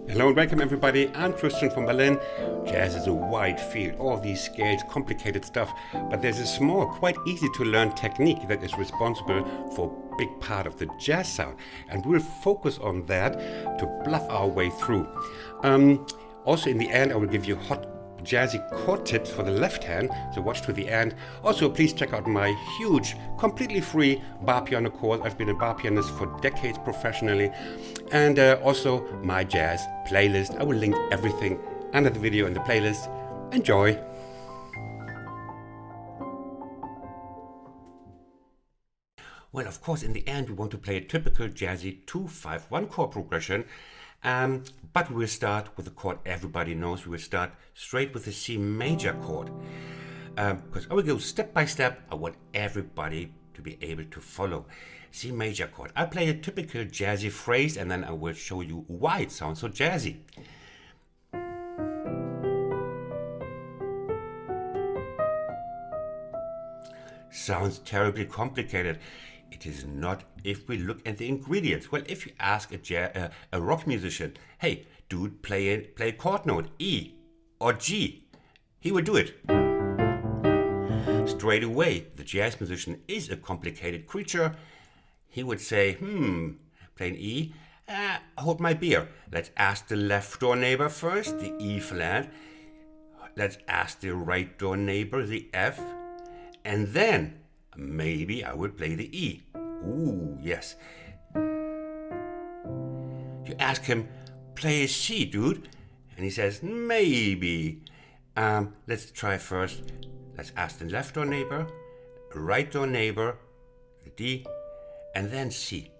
Hello and welcome everybody, I'm Christian from Berlin. Jazz is a wide field, all these scales, complicated stuff, but there's a small, quite easy to learn technique that is responsible for a big part of the jazz sound, and we'll focus on that to bluff our way through. Also in the end I will give you hot jazzy chord tips for the left hand, so watch to the end. Also please check out my huge, completely free bar piano course. I've been a bar pianist for decades professionally, and also my jazz playlist. I will link everything under the video in the playlist. Enjoy! Well, of course, in the end we want to play a typical jazzy 2-5-1 chord progression. But we'll start with the chord everybody knows. We will start straight with the C major chord. Because I will go step by step. I want everybody to be able to follow. C major chord. I'll play a typical jazzy phrase and then I will show you why it sounds so jazzy. Sounds terribly complicated. It is not if we look at the ingredients. Well, if you ask a rock musician, hey, dude, play a chord note, E or G, he will do it. Straight away, the jazz musician is a complicated creature. He would say, play an E, hold my beer. Let's ask the left door neighbor first, the E flat. Let's ask the right door neighbor, the F. And then maybe I would play the E. Ooh, yes. You ask him, play a C, dude. And he says, maybe. Let's try first. Let's ask the left door neighbor, right door neighbor, the D, and then C.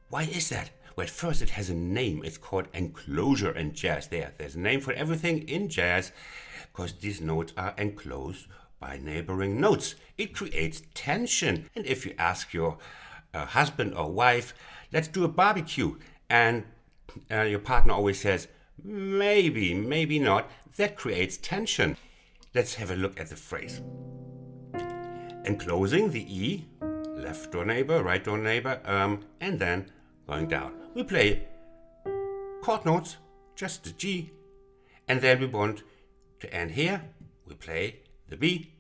Why is that? Well, first it has a name. It's called enclosure in jazz. There's a name for everything in jazz because these notes are enclosed by neighboring notes. It creates tension. And if you ask your husband or wife, let's do a barbecue, and your partner always says, maybe, maybe not, that creates tension. Let's have a look at the phrase. Enclosing the E, left door neighbor, right door neighbor, and then going down. We play chord notes, just the G, and then we want to end here. We play the B,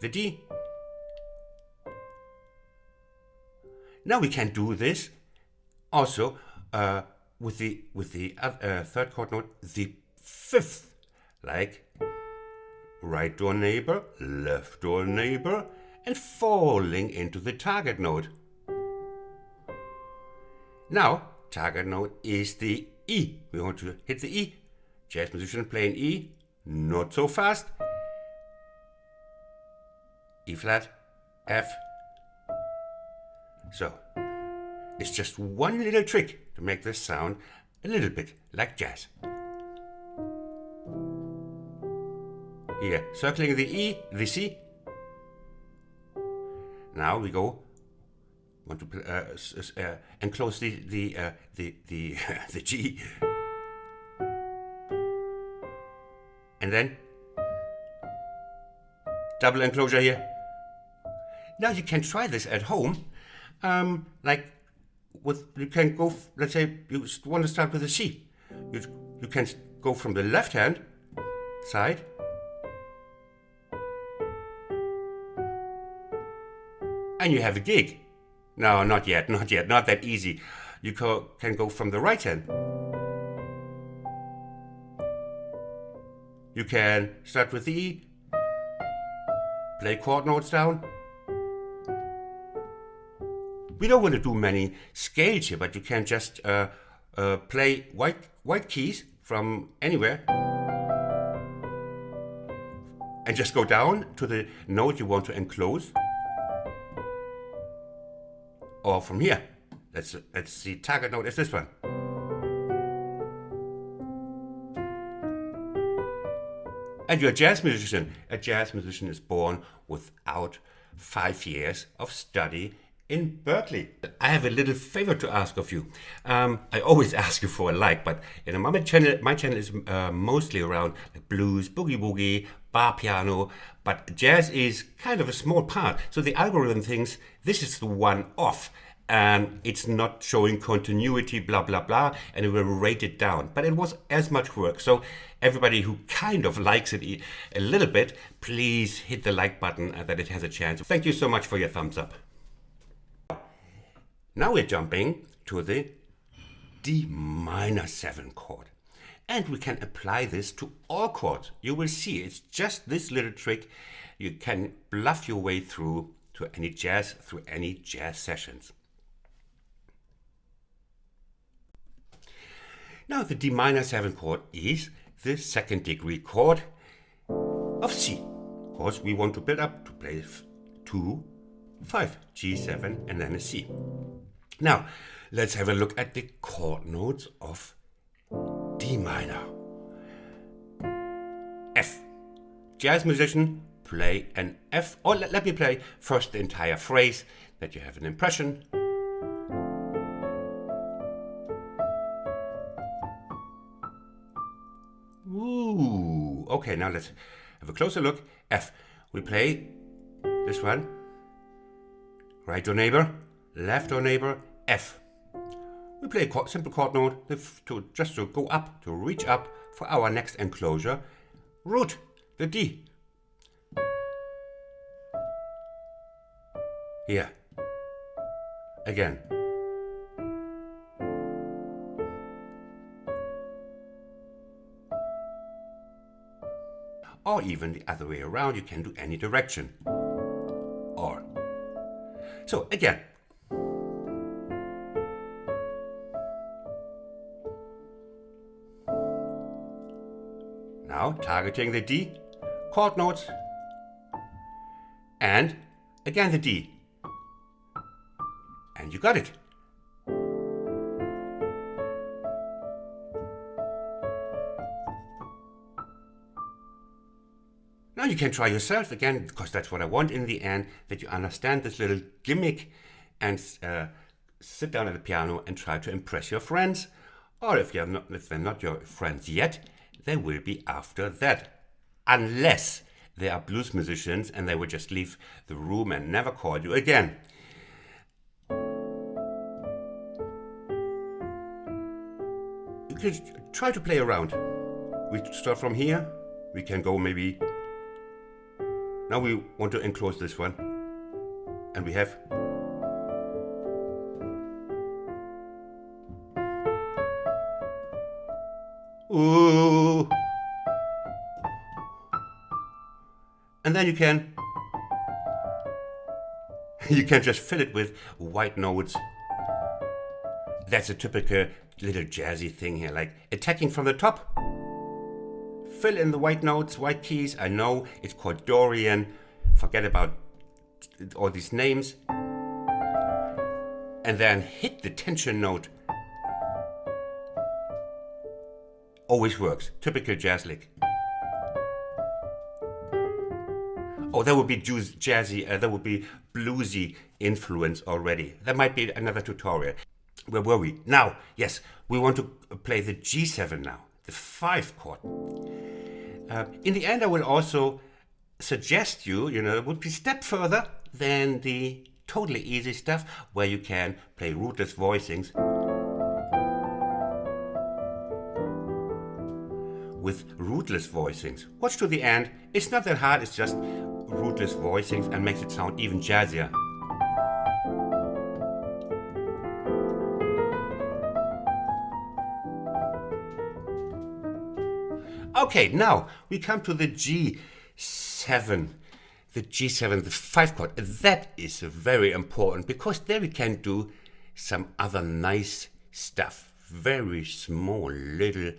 the D. Now we can do this also with the third chord note, the fifth, like right door neighbor, left door neighbor, and falling into the target note. Now, target note is the E. We want to hit the E. Jazz musician playing E. Not so fast. E flat, F. So, it's just one little trick to make this sound a little bit like jazz. Here, circling the E, the C. Now we go. Want to enclose the G. And then double enclosure here. Now you can try this at home. You can go, let's say you want to start with a C. You can go from the left hand side. And you have a gig. No, not yet, not that easy. You can go from the right hand. You can start with the E, play chord notes down. We don't want to do many scales here, but you can just play white keys from anywhere and just go down to the note you want to enclose. Or from here, let's see, target note is this one. And you're a jazz musician. A jazz musician is born without 5 years of study in Berkeley. I have a little favor to ask of you. I always ask you for a like, but my channel is mostly around blues, boogie, bar piano, but jazz is kind of a small part. So the algorithm thinks this is the one off. and it's not showing continuity, blah, blah, blah, and it will rate it down. But it was as much work. So everybody who kind of likes it a little bit, please hit the like button that it has a chance. Thank you so much for your thumbs up. Now we're jumping to the D-7 chord. And we can apply this to all chords. You will see it's just this little trick. You can bluff your way through any jazz sessions. Now the D-7 chord is the second degree chord of C. Of course, we want to build up to play 2, 5, G7 and then a C. Now, let's have a look at the chord notes of D minor. F. Jazz musician, play an F. Or let me play first the entire phrase that you have an impression. Ooh. Okay, now let's have a closer look. F. We play this one. Right or neighbor, left or neighbor, F. We play a simple chord note just to go up, to reach up for our next enclosure. Root, the D. Here. Again. Or even the other way around, you can do any direction. Or. So again. Now targeting the D, chord notes, and again the D. And you got it. Now you can try yourself again, because that's what I want in the end, that you understand this little gimmick and sit down at the piano and try to impress your friends. Or if they're not your friends yet, they will be after that. Unless they are blues musicians and they will just leave the room and never call you again. You can try to play around. We start from here. We can go maybe. Now we want to enclose this one. And we have. Ooh. And then you can just fill it with white notes. That's a typical little jazzy thing here, like attacking from the top. Fill in the white notes, white keys. I know it's called Dorian. Forget about all these names. And then hit the tension note. Always works. Typical jazz lick. Oh, that would be jazzy, that would be bluesy influence already. That might be another tutorial. Where were we? Now, yes, we want to play the G7 now, the 5 chord. In the end, I will also suggest it would be a step further than the totally easy stuff where you can play rootless voicings with rootless voicings. Watch to the end. It's not that hard, it's just rootless voicings and makes it sound even jazzier. Okay, now we come to the G7. The G7, the 5 chord. That is very important because there we can do some other nice stuff. Very small little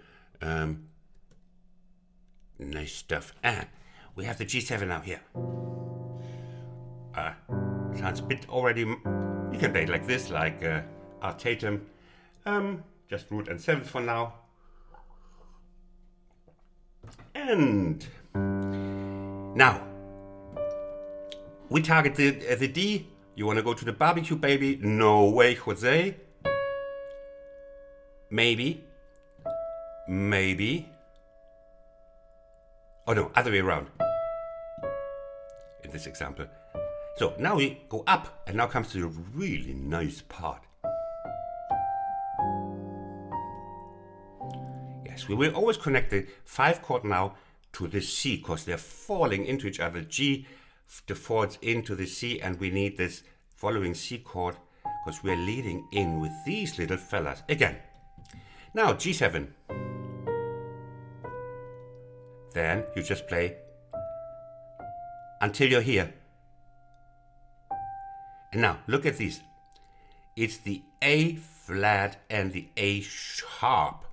nice stuff. And we have the G7 now here. Sounds a bit already. You can play it like this, like artatum. Just root and 7th for now. And now we target the D. You want to go to the barbecue, baby? No way, Jose. Maybe. Oh no, other way around. In this example. So now we go up, and now comes the really nice part. Yes, we will always connect the 5 chord now to the C, because they're falling into each other. G defaults into the C, and we need this following C chord, because we're leading in with these little fellas. Again, now G7. Then you just play until you're here. And now look at these. It's the A flat and the A sharp.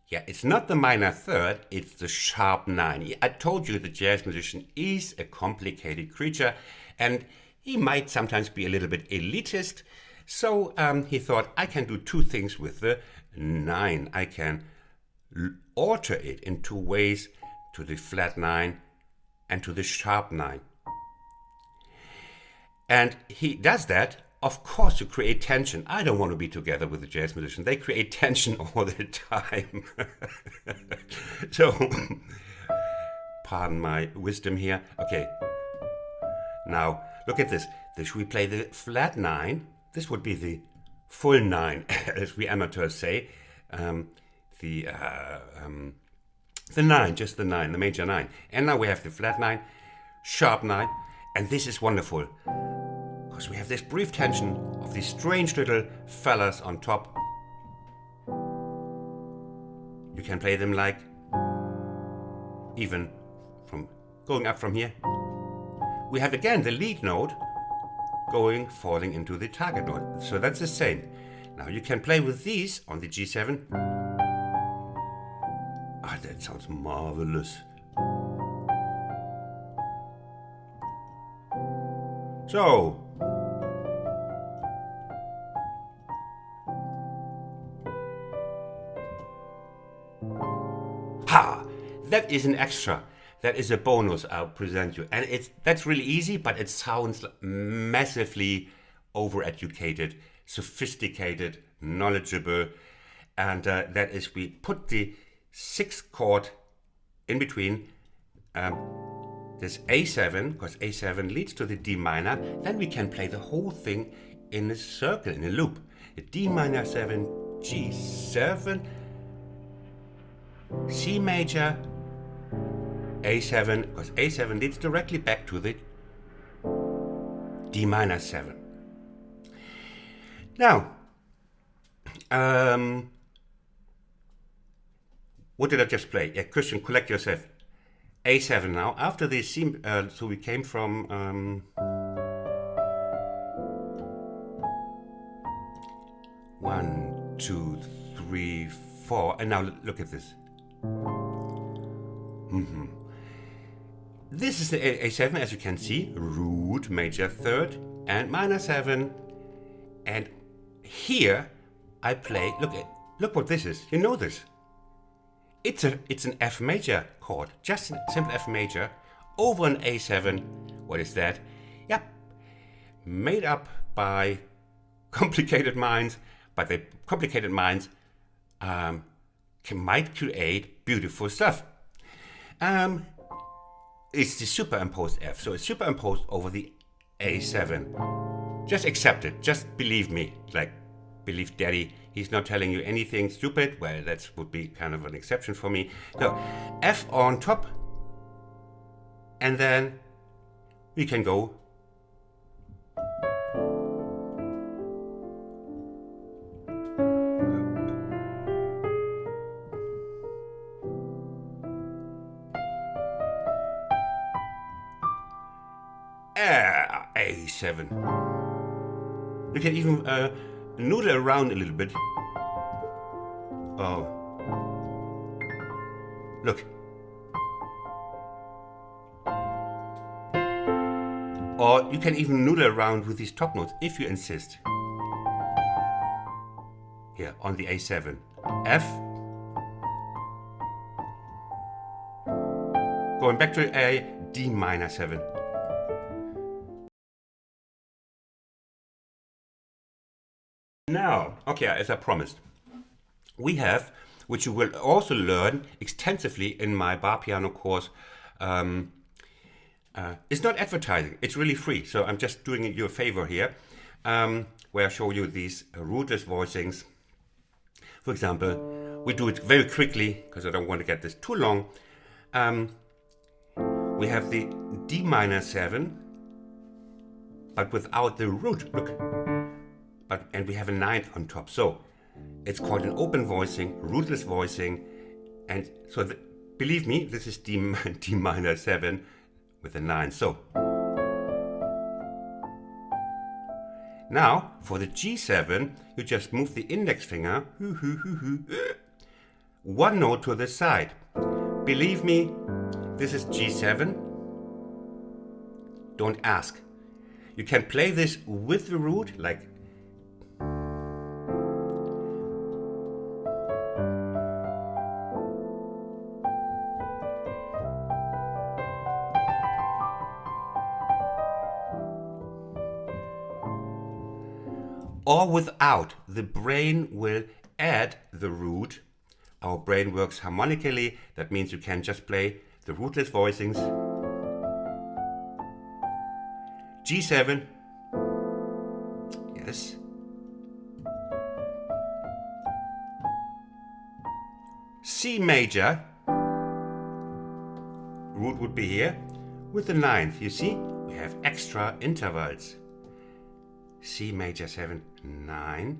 Yeah, it's not the minor third, it's the sharp 9. I told you the jazz musician is a complicated creature, and he might sometimes be a little bit elitist. So he thought, I can do 2 things with the 9. I can alter it in 2 ways, to the flat 9 and to the sharp 9. And he does that, of course, to create tension. I don't want to be together with a jazz musician. They create tension all the time. So, pardon my wisdom here. Okay, now look at this. Should we play the flat 9? This would be the full 9, as we amateurs say. The 9, just the 9, the major 9. And now we have the flat 9, sharp 9, and this is wonderful, because we have this brief tension of these strange little fellas on top. You can play them like, even from going up from here. We have again the lead note falling into the target note. So that's the same. Now you can play with these on the G7. Ah, that sounds marvelous. So, ha! That is an extra. That is a bonus I'll present you. And that's really easy, but it sounds massively overeducated, sophisticated, knowledgeable. And that is, we put the 6th chord in between this A7, because A7 leads to the D minor. Then we can play the whole thing in a circle, in a loop. A D minor 7, G7, C major, A7, because A7 leads directly back to the D minor 7. Now, what did I just play? Yeah, Christian, collect yourself. A7 now. After the C, so we came from 1, 2, 3, 4, and now look at this. This is the A7, as you can see, root, major 3rd, and minor 7, and here I play. Look what this is. You know this. It's an F major chord, just a simple F major over an A7. What is that? Yep, made up by complicated minds, but the complicated minds might create beautiful stuff. It's the superimposed F, so it's superimposed over the A7. Just accept it. Just believe me, like believe Daddy. He's not telling you anything stupid. Well, that would be kind of an exception for me. So, F on top, and then we can go A7. You can even noodle around a little bit. Oh, look. Or you can even noodle around with these top notes if you insist. Here on the A7. F. Going back to A, D minor 7. Now, okay, as I promised, we have, which you will also learn extensively in my bar piano course, It's not advertising, it's really free. So I'm just doing you a favor here, where I show you these rootless voicings. For example, we do it very quickly because I don't want to get this too long. We have the Dm7, but without the root. Look, and we have a 9th on top. So it's called an open voicing, rootless voicing, and so believe me, this is D7 with a 9. So now for the G7, you just move the index finger one note to the side. Believe me, this is G7. Don't ask. You can play this with the root, like or without. The brain will add the root. Our brain works harmonically. That means you can just play the rootless voicings. G7. Yes. C major. Root would be here with the 9th. You see, we have extra intervals. C major 7, 9.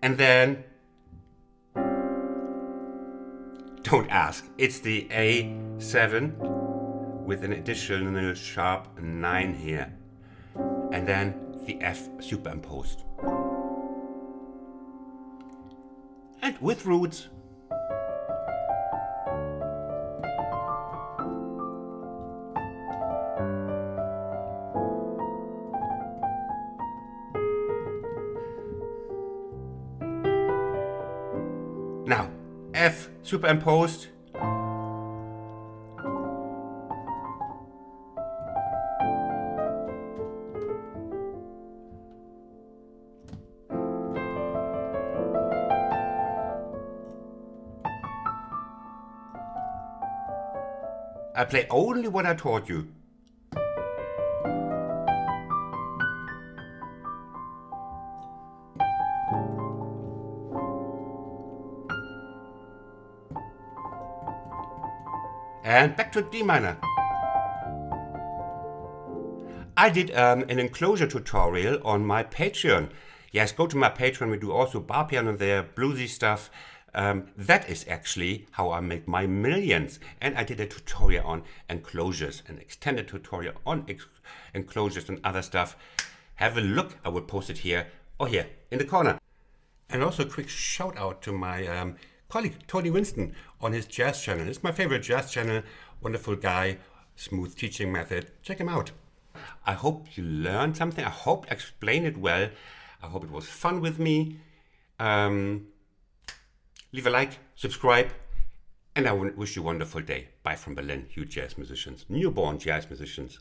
And then, don't ask, it's the A7 with an additional sharp 9 here. And then the F superimposed. And with roots. Now, F superimposed. I play only what I taught you. And back to D minor. I did an enclosure tutorial on my Patreon. Yes, go to my Patreon. We do also bar piano there, bluesy stuff. That is actually how I make my millions. And I did a tutorial on enclosures, an extended tutorial on enclosures and other stuff. Have a look. I will post it here or here in the corner. And also a quick shout out to my colleague Tony Winston on his jazz channel. It's my favorite jazz channel. Wonderful guy, smooth teaching method. Check him out. I hope you learned something. I hope I explained it well. I hope it was fun with me. Leave a like, subscribe, and I wish you a wonderful day. Bye from Berlin, you jazz musicians, newborn jazz musicians.